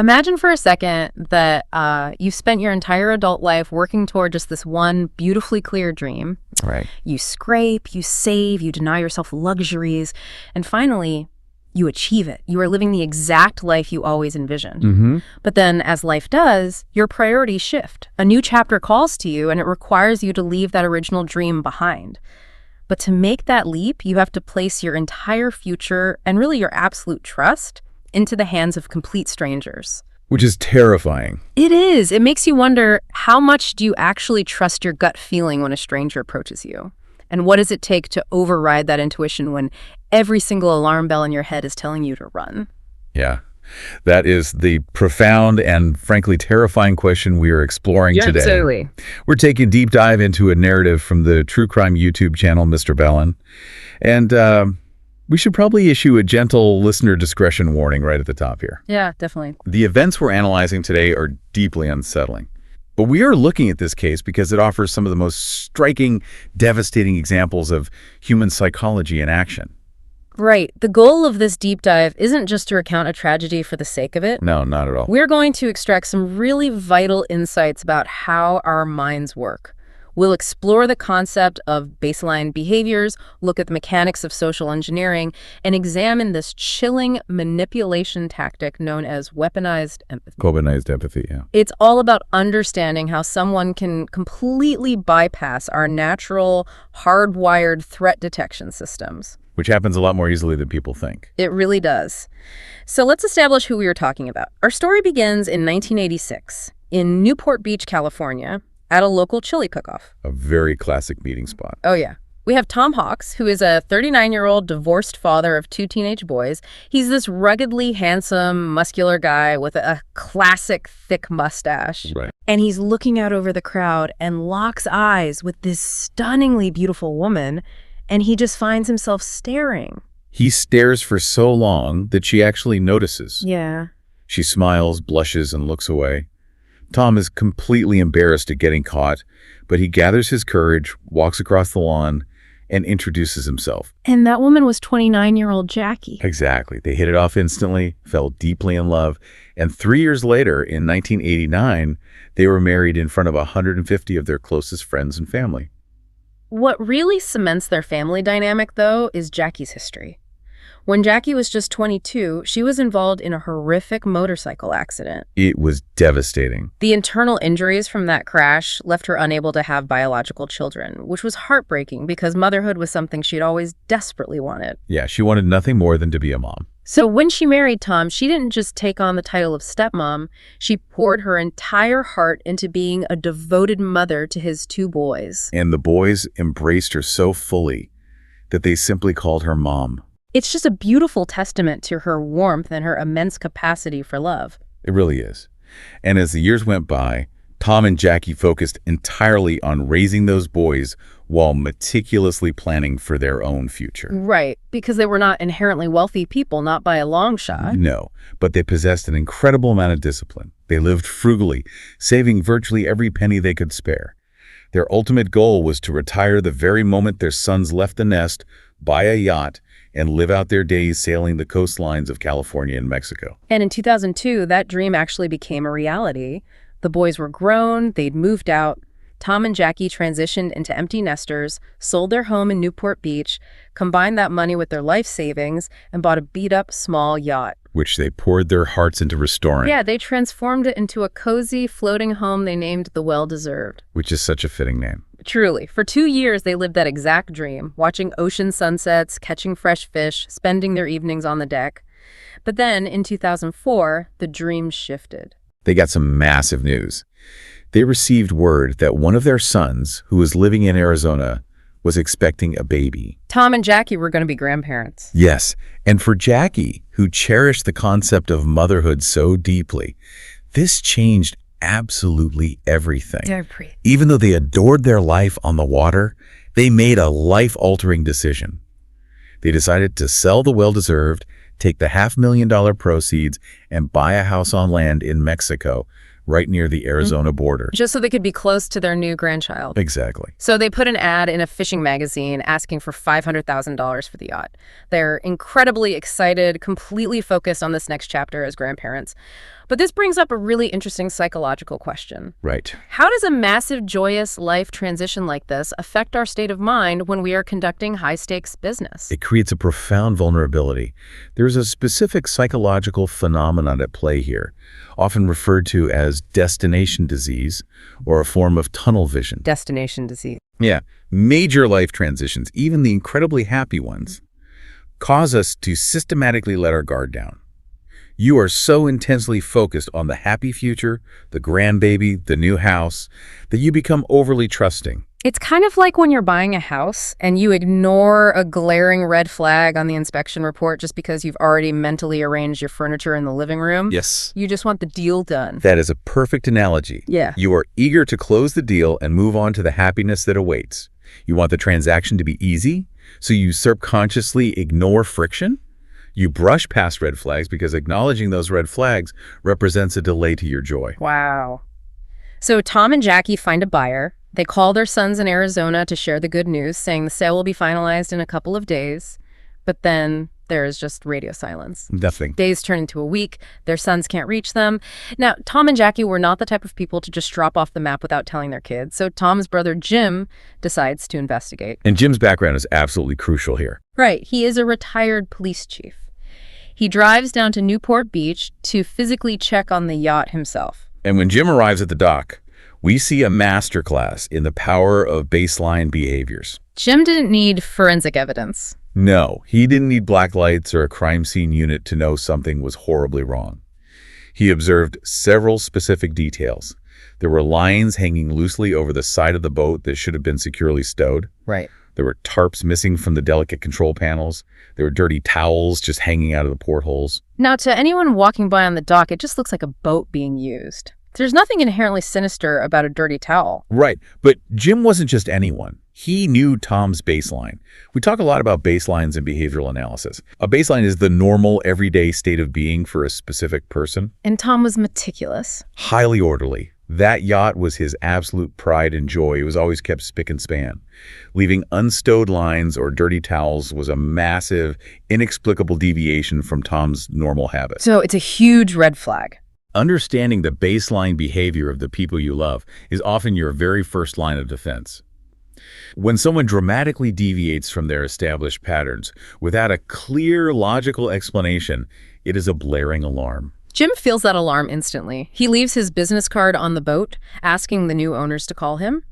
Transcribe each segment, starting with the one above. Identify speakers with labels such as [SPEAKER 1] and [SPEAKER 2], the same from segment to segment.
[SPEAKER 1] Imagine for a second that you spent your entire adult life working toward just this one beautifully clear dream.
[SPEAKER 2] Right.
[SPEAKER 1] You scrape, you save, you deny yourself luxuries, and finally, you achieve it. You are living the exact life you always envisioned.
[SPEAKER 2] Mm-hmm.
[SPEAKER 1] But then, as life does, your priorities shift. A new chapter calls to you, and it requires you to leave that original dream behind. But to make that leap, you have to place your entire future, and really your absolute trust, into the hands of complete strangers.
[SPEAKER 2] Which is terrifying.
[SPEAKER 1] It is. It makes you wonder, how much do you actually trust your gut feeling when a stranger approaches you? And what does it take to override that intuition when every single alarm bell in your head is telling you to run?
[SPEAKER 2] Yeah. That is the profound and frankly terrifying question we are exploring today.
[SPEAKER 1] Absolutely.
[SPEAKER 2] We're taking a deep dive into a narrative from the true crime YouTube channel, Mr. Bellin. And we should probably issue a gentle listener discretion warning right at the top here.
[SPEAKER 1] Yeah, definitely.
[SPEAKER 2] The events we're analyzing today are deeply unsettling. But we are looking at this case because it offers some of the most striking, devastating examples of human psychology in action.
[SPEAKER 1] Right. The goal of this deep dive isn't just to recount a tragedy for the sake of it.
[SPEAKER 2] No, not at all.
[SPEAKER 1] We're going to extract some really vital insights about how our minds work. We'll explore the concept of baseline behaviors, look at the mechanics of social engineering, and examine this chilling manipulation tactic known as weaponized empathy.
[SPEAKER 2] Weaponized empathy, yeah.
[SPEAKER 1] It's all about understanding how someone can completely bypass our natural, hardwired threat detection systems.
[SPEAKER 2] Which happens a lot more easily than people think.
[SPEAKER 1] It really does. So let's establish who we are talking about. Our story begins in 1986 in Newport Beach, California, at a local chili cook-off.
[SPEAKER 2] A very classic meeting spot.
[SPEAKER 1] Oh, yeah. We have Tom Hawks, who is a 39-year-old divorced father of 2 teenage boys. He's this ruggedly handsome, muscular guy with a classic thick mustache.
[SPEAKER 2] Right.
[SPEAKER 1] And he's looking out over the crowd and locks eyes with this stunningly beautiful woman, and he just finds himself staring.
[SPEAKER 2] He stares for so long that she actually notices.
[SPEAKER 1] Yeah.
[SPEAKER 2] She smiles, blushes, and looks away. Tom is completely embarrassed at getting caught, but he gathers his courage, walks across the lawn, and introduces himself.
[SPEAKER 1] And that woman was 29-year-old Jackie.
[SPEAKER 2] Exactly. They hit it off instantly, fell deeply in love, and 3 years later, in 1989, they were married in front of 150 of their closest friends and family.
[SPEAKER 1] What really cements their family dynamic, though, is Jackie's history. When Jackie was just 22, she was involved in a horrific motorcycle accident.
[SPEAKER 2] It was devastating.
[SPEAKER 1] The internal injuries from that crash left her unable to have biological children, which was heartbreaking because motherhood was something she'd always desperately wanted.
[SPEAKER 2] Yeah, she wanted nothing more than to be a mom.
[SPEAKER 1] So when she married Tom, she didn't just take on the title of stepmom. She poured her entire heart into being a devoted mother to his 2 boys.
[SPEAKER 2] And the boys embraced her so fully that they simply called her Mom.
[SPEAKER 1] It's just a beautiful testament to her warmth and her immense capacity for love.
[SPEAKER 2] It really is. And as the years went by, Tom and Jackie focused entirely on raising those boys while meticulously planning for their own future.
[SPEAKER 1] Right, because they were not inherently wealthy people, not by a long shot.
[SPEAKER 2] No, but they possessed an incredible amount of discipline. They lived frugally, saving virtually every penny they could spare. Their ultimate goal was to retire the very moment their sons left the nest, buy a yacht, and live out their days sailing the coastlines of California and Mexico.
[SPEAKER 1] And in 2002, that dream actually became a reality. The boys were grown, they'd moved out. Tom and Jackie transitioned into empty nesters, sold their home in Newport Beach, combined that money with their life savings, and bought a beat-up small yacht.
[SPEAKER 2] Which they poured their hearts into restoring.
[SPEAKER 1] Yeah, they transformed it into a cozy, floating home they named the Well-Deserved.
[SPEAKER 2] Which is such a fitting name.
[SPEAKER 1] Truly. For 2 years, they lived that exact dream, watching ocean sunsets, catching fresh fish, spending their evenings on the deck. But then, in 2004, the dream shifted.
[SPEAKER 2] They got some massive news. They received word that one of their sons, who was living in Arizona, was expecting a baby.
[SPEAKER 1] Tom and Jackie were going to be grandparents.
[SPEAKER 2] Yes, and for Jackie, who cherished the concept of motherhood so deeply, this changed absolutely everything. Even though they adored their life on the water, they made a life-altering decision. They decided to sell the Well-Deserved, take the $500,000 proceeds, and buy a house on land in Mexico, right near the Arizona border.
[SPEAKER 1] Just so they could be close to their new grandchild.
[SPEAKER 2] Exactly.
[SPEAKER 1] So they put an ad in a fishing magazine asking for $500,000 for the yacht. They're incredibly excited, completely focused on this next chapter as grandparents. But this brings up a really interesting psychological question.
[SPEAKER 2] Right.
[SPEAKER 1] How does a massive, joyous life transition like this affect our state of mind when we are conducting high-stakes business?
[SPEAKER 2] It creates a profound vulnerability. There's a specific psychological phenomenon at play here, often referred to as destination disease or a form of tunnel vision.
[SPEAKER 1] Destination disease.
[SPEAKER 2] Yeah, major life transitions, even the incredibly happy ones, cause us to systematically let our guard down. You are so intensely focused on the happy future, the grandbaby, the new house, that you become overly trusting.
[SPEAKER 1] It's kind of like when you're buying a house and you ignore a glaring red flag on the inspection report just because you've already mentally arranged your furniture in the living room.
[SPEAKER 2] Yes.
[SPEAKER 1] You just want the deal done.
[SPEAKER 2] That is a perfect analogy.
[SPEAKER 1] Yeah.
[SPEAKER 2] You are eager to close the deal and move on to the happiness that awaits. You want the transaction to be easy, so you subconsciously ignore friction. You brush past red flags because acknowledging those red flags represents a delay to your joy.
[SPEAKER 1] Wow. So Tom and Jackie find a buyer. They call their sons in Arizona to share the good news, saying the sale will be finalized in a couple of days. But then there is just radio silence.
[SPEAKER 2] Nothing.
[SPEAKER 1] Days turn into a week. Their sons can't reach them. Now, Tom and Jackie were not the type of people to just drop off the map without telling their kids. So Tom's brother Jim decides to investigate.
[SPEAKER 2] And Jim's background is absolutely crucial here.
[SPEAKER 1] Right. He is a retired police chief. He drives down to Newport Beach to physically check on the yacht himself.
[SPEAKER 2] And when Jim arrives at the dock, we see a masterclass in the power of baseline behaviors.
[SPEAKER 1] Jim didn't need forensic evidence.
[SPEAKER 2] No, he didn't need black lights or a crime scene unit to know something was horribly wrong. He observed several specific details. There were lines hanging loosely over the side of the boat that should have been securely stowed.
[SPEAKER 1] Right.
[SPEAKER 2] There were tarps missing from the delicate control panels. There were dirty towels just hanging out of the portholes.
[SPEAKER 1] Now, to anyone walking by on the dock, it just looks like a boat being used. There's nothing inherently sinister about a dirty towel.
[SPEAKER 2] Right, but Jim wasn't just anyone. He knew Tom's baseline. We talk a lot about baselines in behavioral analysis. A baseline is the normal, everyday state of being for a specific person.
[SPEAKER 1] And Tom was meticulous.
[SPEAKER 2] Highly orderly. That yacht was his absolute pride and joy. It was always kept spick and span. Leaving unstowed lines or dirty towels was a massive, inexplicable deviation from Tom's normal habits.
[SPEAKER 1] So it's a huge red flag.
[SPEAKER 2] Understanding the baseline behavior of the people you love is often your very first line of defense. When someone dramatically deviates from their established patterns without a clear, logical explanation, it is a blaring alarm.
[SPEAKER 1] Jim feels that alarm instantly. He leaves his business card on the boat, asking the new owners to call him.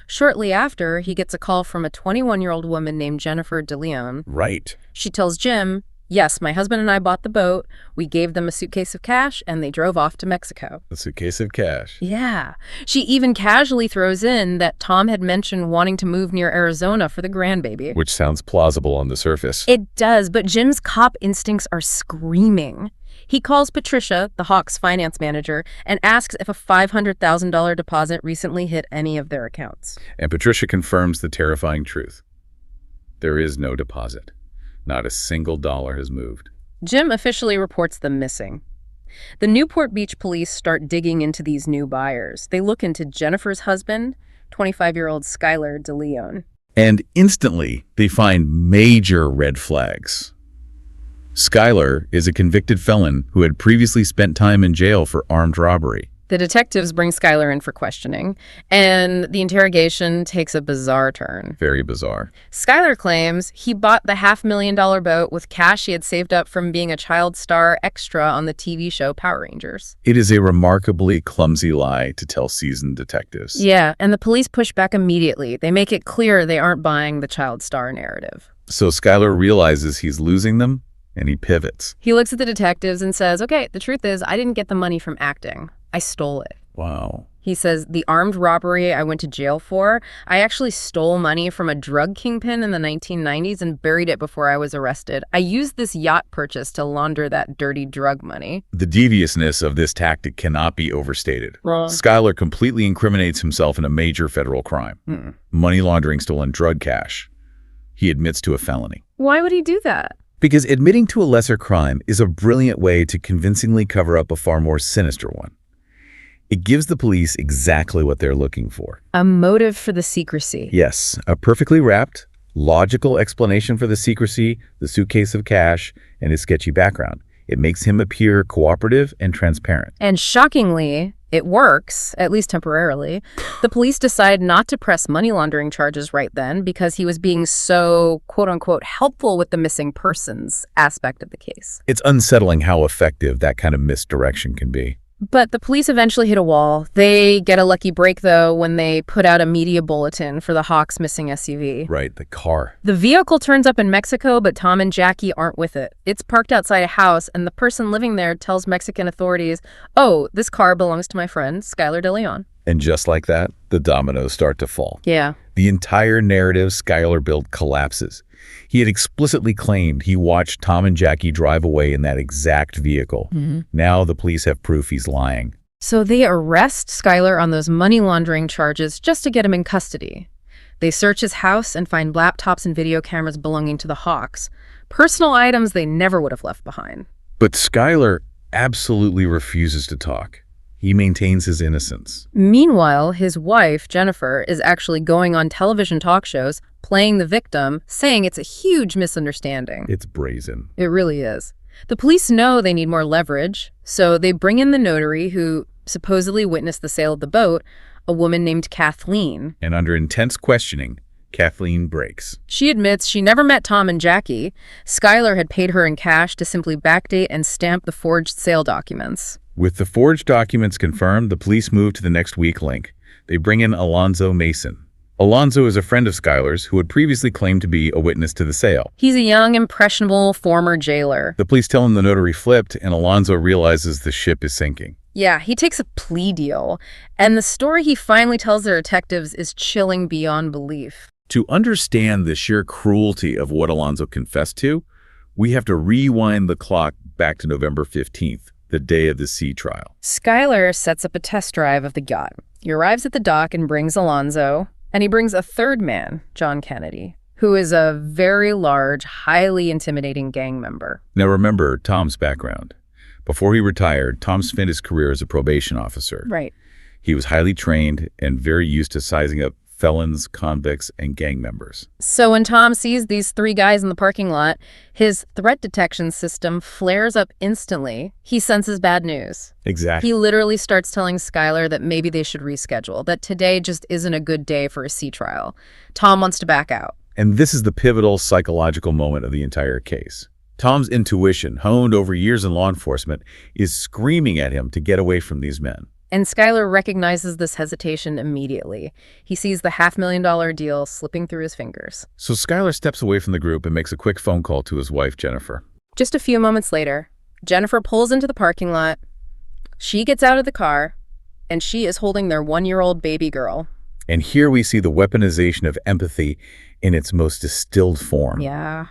[SPEAKER 1] Shortly after, he gets a call from a 21-year-old woman named Jennifer DeLeon.
[SPEAKER 2] Right.
[SPEAKER 1] She tells Jim, "Yes, my husband and I bought the boat. We gave them a suitcase of cash, and they drove off to Mexico."
[SPEAKER 2] A suitcase of cash.
[SPEAKER 1] Yeah. She even casually throws in that Tom had mentioned wanting to move near Arizona for the grandbaby.
[SPEAKER 2] Which sounds plausible on the surface.
[SPEAKER 1] It does, but Jim's cop instincts are screaming. He calls Patricia, the Hawks finance manager, and asks if a $500,000 deposit recently hit any of their accounts.
[SPEAKER 2] And Patricia confirms the terrifying truth. There is no deposit. Not a single dollar has moved.
[SPEAKER 1] Jim officially reports them missing. The Newport Beach police start digging into these new buyers. They look into Jennifer's husband, 25-year-old Skylar DeLeon.
[SPEAKER 2] And instantly, they find major red flags. Skylar is a convicted felon who had previously spent time in jail for armed robbery.
[SPEAKER 1] The detectives bring Skylar in for questioning, and the interrogation takes a bizarre turn.
[SPEAKER 2] Very bizarre.
[SPEAKER 1] Skylar claims he bought the $500,000 boat with cash he had saved up from being a child star extra on the TV show Power Rangers.
[SPEAKER 2] It is a remarkably clumsy lie to tell seasoned detectives.
[SPEAKER 1] Yeah, and the police push back immediately. They make it clear they aren't buying the child star narrative.
[SPEAKER 2] So Skylar realizes he's losing them, and he pivots.
[SPEAKER 1] He looks at the detectives and says, "Okay, the truth is I didn't get the money from acting. I stole it."
[SPEAKER 2] Wow.
[SPEAKER 1] He says, "The armed robbery I went to jail for, I actually stole money from a drug kingpin in the 1990s and buried it before I was arrested. I used this yacht purchase to launder that dirty drug money."
[SPEAKER 2] The deviousness of this tactic cannot be overstated.
[SPEAKER 1] Wrong.
[SPEAKER 2] Skylar completely incriminates himself in a major federal crime. Money laundering stolen drug cash. He admits to a felony.
[SPEAKER 1] Why would he do that?
[SPEAKER 2] Because admitting to a lesser crime is a brilliant way to convincingly cover up a far more sinister one. It gives the police exactly what they're looking for.
[SPEAKER 1] A motive for the secrecy.
[SPEAKER 2] Yes, a perfectly wrapped, logical explanation for the secrecy, the suitcase of cash, and his sketchy background. It makes him appear cooperative and transparent.
[SPEAKER 1] And shockingly, it works, at least temporarily. The police decide not to press money laundering charges right then because he was being so, quote-unquote, helpful with the missing persons aspect of the case.
[SPEAKER 2] It's unsettling how effective that kind of misdirection can be.
[SPEAKER 1] But the police eventually hit a wall. They get a lucky break, though, when they put out a media bulletin for the Hawks' missing SUV.
[SPEAKER 2] Right, the car.
[SPEAKER 1] The vehicle turns up in Mexico, but Tom and Jackie aren't with it. It's parked outside a house, and the person living there tells Mexican authorities, "Oh, this car belongs to my friend, Skylar De Leon."
[SPEAKER 2] And just like that, the dominoes start to fall.
[SPEAKER 1] Yeah.
[SPEAKER 2] The entire narrative Skylar built collapses. He had explicitly claimed he watched Tom and Jackie drive away in that exact vehicle. Now the police have proof he's lying.
[SPEAKER 1] So they arrest Skylar on those money laundering charges just to get him in custody. They search his house and find laptops and video cameras belonging to the Hawks, personal items they never would have left behind.
[SPEAKER 2] But Skylar absolutely refuses to talk. He maintains his innocence.
[SPEAKER 1] Meanwhile, his wife, Jennifer, is actually going on television talk shows, playing the victim, saying it's a huge misunderstanding.
[SPEAKER 2] It's brazen.
[SPEAKER 1] It really is. The police know they need more leverage, so they bring in the notary who supposedly witnessed the sale of the boat, a woman named Kathleen.
[SPEAKER 2] And under intense questioning, Kathleen breaks.
[SPEAKER 1] She admits she never met Tom and Jackie. Skylar had paid her in cash to simply backdate and stamp the forged sale documents.
[SPEAKER 2] With the forged documents confirmed, the police move to the next weak link. They bring in Alonzo Mason. Alonzo is a friend of Skylar's who had previously claimed to be a witness to the sale.
[SPEAKER 1] He's a young, impressionable former jailer.
[SPEAKER 2] The police tell him the notary flipped, and Alonzo realizes the ship is sinking.
[SPEAKER 1] Yeah, he takes a plea deal, and the story he finally tells the detectives is chilling beyond belief.
[SPEAKER 2] To understand the sheer cruelty of what Alonzo confessed to, we have to rewind the clock back to November 15th, the day of the sea trial.
[SPEAKER 1] Skylar sets up a test drive of the yacht. He arrives at the dock and brings Alonzo, and he brings a third man, John Kennedy, who is a very large, highly intimidating gang member.
[SPEAKER 2] Now remember Tom's background. Before he retired, Tom spent his career as a probation officer.
[SPEAKER 1] Right.
[SPEAKER 2] He was highly trained and very used to sizing up felons, convicts, and gang members.
[SPEAKER 1] So when Tom sees these three guys in the parking lot, his threat detection system flares up instantly. He senses bad news.
[SPEAKER 2] Exactly.
[SPEAKER 1] He literally starts telling Skylar that maybe they should reschedule, that today just isn't a good day for a sea trial. Tom wants to back out.
[SPEAKER 2] And this is the pivotal psychological moment of the entire case. Tom's intuition, honed over years in law enforcement, is screaming at him to get away from these men.
[SPEAKER 1] And Skylar recognizes this hesitation immediately. He sees the $500,000 deal slipping through his fingers.
[SPEAKER 2] So Skylar steps away from the group and makes a quick phone call to his wife, Jennifer.
[SPEAKER 1] Just a few moments later, Jennifer pulls into the parking lot. She gets out of the car, and she is holding their 1-year-old baby girl.
[SPEAKER 2] And here we see the weaponization of empathy in its most distilled form.
[SPEAKER 1] Yeah.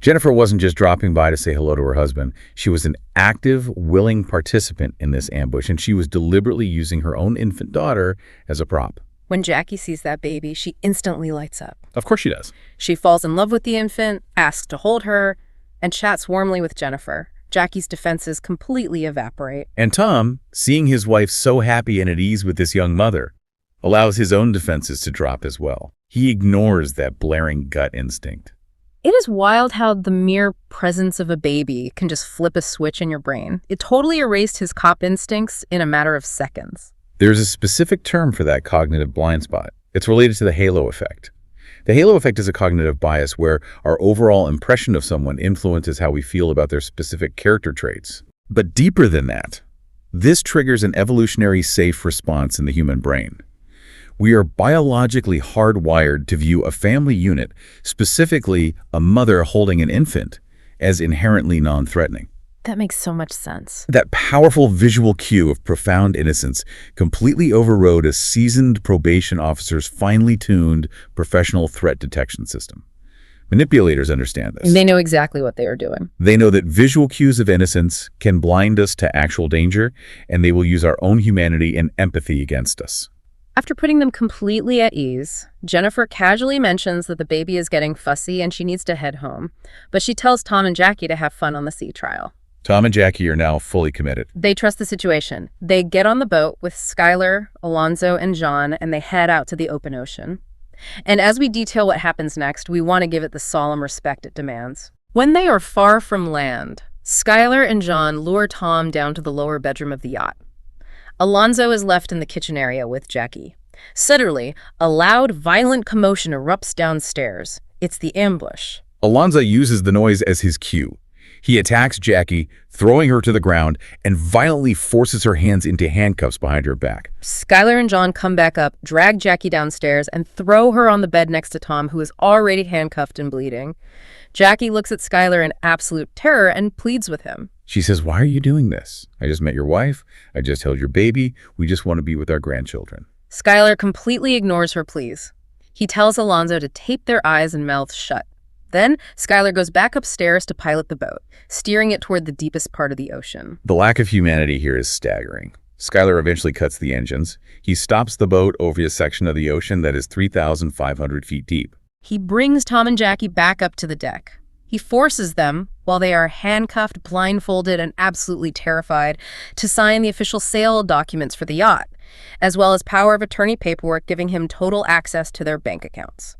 [SPEAKER 2] Jennifer wasn't just dropping by to say hello to her husband. She was an active, willing participant in this ambush, and she was deliberately using her own infant daughter as a prop.
[SPEAKER 1] When Jackie sees that baby, she instantly lights up.
[SPEAKER 2] Of course she does.
[SPEAKER 1] She falls in love with the infant, asks to hold her, and chats warmly with Jennifer. Jackie's defenses completely evaporate.
[SPEAKER 2] And Tom, seeing his wife so happy and at ease with this young mother, allows his own defenses to drop as well. He ignores that blaring gut instinct.
[SPEAKER 1] It is wild how the mere presence of a baby can just flip a switch in your brain. It totally erased his cop instincts in a matter of seconds.
[SPEAKER 2] There's a specific term for that cognitive blind spot. It's related to the halo effect. The halo effect is a cognitive bias where our overall impression of someone influences how we feel about their specific character traits. But deeper than that, this triggers an evolutionary safe response in the human brain. We are biologically hardwired to view a family unit, specifically a mother holding an infant, as inherently non-threatening.
[SPEAKER 1] That makes so much sense.
[SPEAKER 2] That powerful visual cue of profound innocence completely overrode a seasoned probation officer's finely tuned professional threat detection system. Manipulators understand this.
[SPEAKER 1] They know exactly what they are doing.
[SPEAKER 2] They know that visual cues of innocence can blind us to actual danger, and they will use our own humanity and empathy against us.
[SPEAKER 1] After putting them completely at ease, Jennifer casually mentions that the baby is getting fussy and she needs to head home, but she tells Tom and Jackie to have fun on the sea trial.
[SPEAKER 2] Tom and Jackie are now fully committed.
[SPEAKER 1] They trust the situation. They get on the boat with Skylar, Alonzo, and John, and they head out to the open ocean. And as we detail what happens next, we want to give it the solemn respect it demands. When they are far from land, Skylar and John lure Tom down to the lower bedroom of the yacht. Alonzo is left in the kitchen area with Jackie. Suddenly, a loud, violent commotion erupts downstairs. It's the ambush.
[SPEAKER 2] Alonzo uses the noise as his cue. He attacks Jackie, throwing her to the ground, and violently forces her hands into handcuffs behind her back.
[SPEAKER 1] Skylar and John come back up, drag Jackie downstairs, and throw her on the bed next to Tom, who is already handcuffed and bleeding. Jackie looks at Skylar in absolute terror and pleads with him.
[SPEAKER 2] She says, "Why are you doing this? I just met your wife. I just held your baby. We just want to be with our grandchildren."
[SPEAKER 1] Skylar completely ignores her pleas. He tells Alonzo to tape their eyes and mouths shut. Then, Skylar goes back upstairs to pilot the boat, steering it toward the deepest part of the ocean.
[SPEAKER 2] The lack of humanity here is staggering. Skylar eventually cuts the engines. He stops the boat over a section of the ocean that is 3,500 feet deep.
[SPEAKER 1] He brings Tom and Jackie back up to the deck. He forces them, while they are handcuffed, blindfolded, and absolutely terrified, to sign the official sale documents for the yacht, as well as power of attorney paperwork giving him total access to their bank accounts.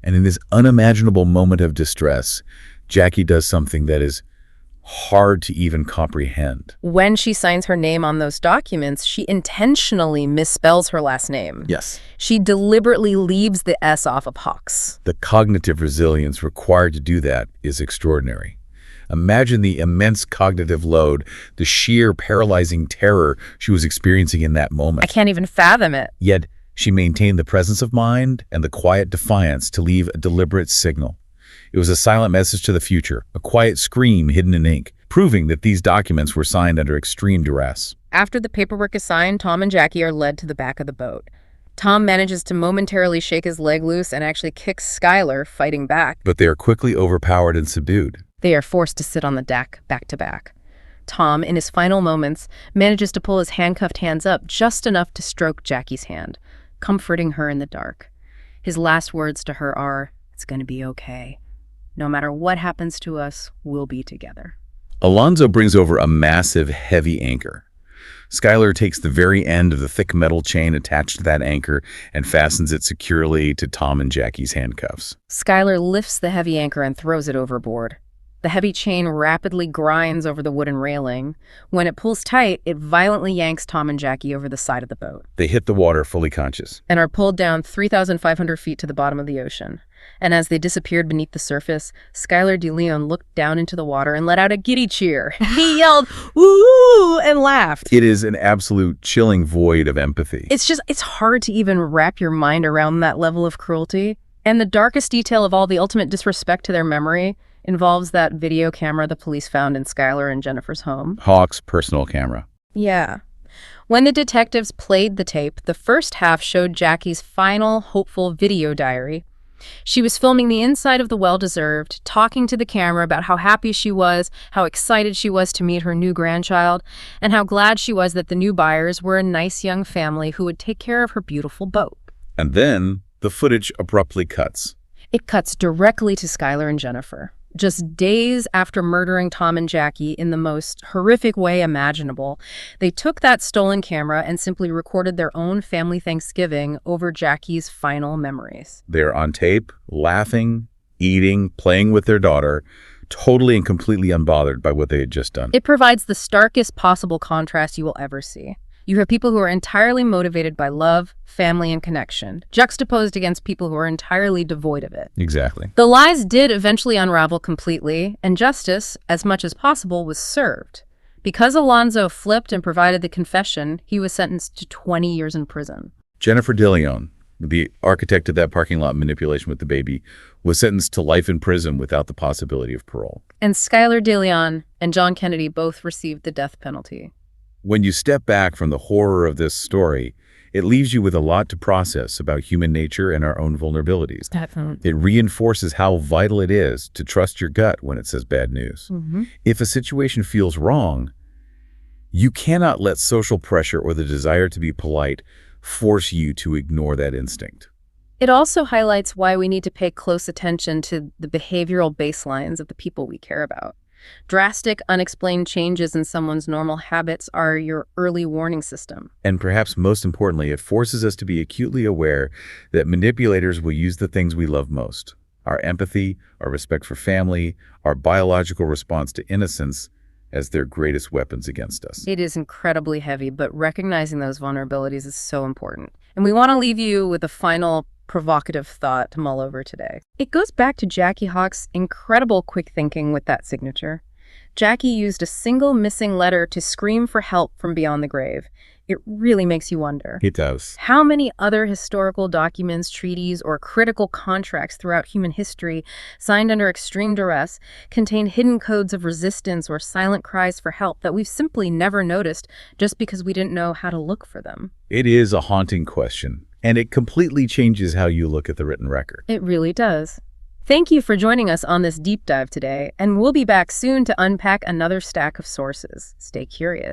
[SPEAKER 2] And in this unimaginable moment of distress, Jackie does something that is hard to even comprehend.
[SPEAKER 1] When she signs her name on those documents, she intentionally misspells her last name.
[SPEAKER 2] Yes.
[SPEAKER 1] She deliberately leaves the S off of Hawks.
[SPEAKER 2] The cognitive resilience required to do that is extraordinary. Imagine the immense cognitive load, the sheer paralyzing terror she was experiencing in that moment.
[SPEAKER 1] I can't even fathom it.
[SPEAKER 2] Yet, she maintained the presence of mind and the quiet defiance to leave a deliberate signal. It was a silent message to the future, a quiet scream hidden in ink, proving that these documents were signed under extreme duress.
[SPEAKER 1] After the paperwork is signed, Tom and Jackie are led to the back of the boat. Tom manages to momentarily shake his leg loose and actually kicks Skylar, fighting back.
[SPEAKER 2] But they are quickly overpowered and subdued.
[SPEAKER 1] They are forced to sit on the deck, back to back. Tom, in his final moments, manages to pull his handcuffed hands up just enough to stroke Jackie's hand, comforting her in the dark. His last words to her are, "It's going to be okay. No matter what happens to us, we'll be together."
[SPEAKER 2] Alonzo brings over a massive, heavy anchor. Skylar takes the very end of the thick metal chain attached to that anchor and fastens it securely to Tom and Jackie's handcuffs.
[SPEAKER 1] Skylar lifts the heavy anchor and throws it overboard. The heavy chain rapidly grinds over the wooden railing. When it pulls tight, it violently yanks Tom and Jackie over the side of the boat.
[SPEAKER 2] They hit the water fully conscious
[SPEAKER 1] and are pulled down 3,500 feet to the bottom of the ocean. And as they disappeared beneath the surface, Skylar DeLeon looked down into the water and let out a giddy cheer. He yelled, "Woo!" and laughed.
[SPEAKER 2] It is an absolute chilling void of empathy.
[SPEAKER 1] It's hard to even wrap your mind around that level of cruelty. And the darkest detail of all, the ultimate disrespect to their memory, involves that video camera the police found in Skylar and Jennifer's home.
[SPEAKER 2] Hawk's personal camera.
[SPEAKER 1] Yeah. When the detectives played the tape, the first half showed Jackie's final, hopeful video diary. She was filming the inside of the Well-Deserved, talking to the camera about how happy she was, how excited she was to meet her new grandchild, and how glad she was that the new buyers were a nice young family who would take care of her beautiful boat.
[SPEAKER 2] And then the footage abruptly cuts.
[SPEAKER 1] It cuts directly to Skylar and Jennifer. Just days after murdering Tom and Jackie in the most horrific way imaginable, they took that stolen camera and simply recorded their own family Thanksgiving over Jackie's final memories.
[SPEAKER 2] They're on tape, laughing, eating, playing with their daughter, totally and completely unbothered by what they had just done.
[SPEAKER 1] It provides the starkest possible contrast you will ever see. You have people who are entirely motivated by love, family, and connection, juxtaposed against people who are entirely devoid of it.
[SPEAKER 2] Exactly.
[SPEAKER 1] The lies did eventually unravel completely, and justice, as much as possible, was served. Because Alonzo flipped and provided the confession, he was sentenced to 20 years in prison.
[SPEAKER 2] Jennifer DeLeon, the architect of that parking lot manipulation with the baby, was sentenced to life in prison without the possibility of parole.
[SPEAKER 1] And Skylar DeLeon and John Kennedy both received the death penalty.
[SPEAKER 2] When you step back from the horror of this story, it leaves you with a lot to process about human nature and our own vulnerabilities.
[SPEAKER 1] Definitely.
[SPEAKER 2] It reinforces how vital it is to trust your gut when it says bad news. If a situation feels wrong, you cannot let social pressure or the desire to be polite force you to ignore that instinct.
[SPEAKER 1] It also highlights why we need to pay close attention to the behavioral baselines of the people we care about. Drastic, unexplained changes in someone's normal habits are your early warning system.
[SPEAKER 2] And perhaps most importantly, it forces us to be acutely aware that manipulators will use the things we love most: our empathy, our respect for family, our biological response to innocence, as their greatest weapons against us.
[SPEAKER 1] It is incredibly heavy, but recognizing those vulnerabilities is so important. And we want to leave you with a final provocative thought to mull over today. It goes back to Jackie Hawk's incredible quick thinking with that signature. Jackie used a single missing letter to scream for help from beyond the grave. It really makes you wonder.
[SPEAKER 2] It does.
[SPEAKER 1] How many other historical documents, treaties, or critical contracts throughout human history, signed under extreme duress, contain hidden codes of resistance or silent cries for help that we've simply never noticed just because we didn't know how to look for them?
[SPEAKER 2] It is a haunting question, and it completely changes how you look at the written record.
[SPEAKER 1] It really does. Thank you for joining us on this deep dive today, and we'll be back soon to unpack another stack of sources. Stay curious.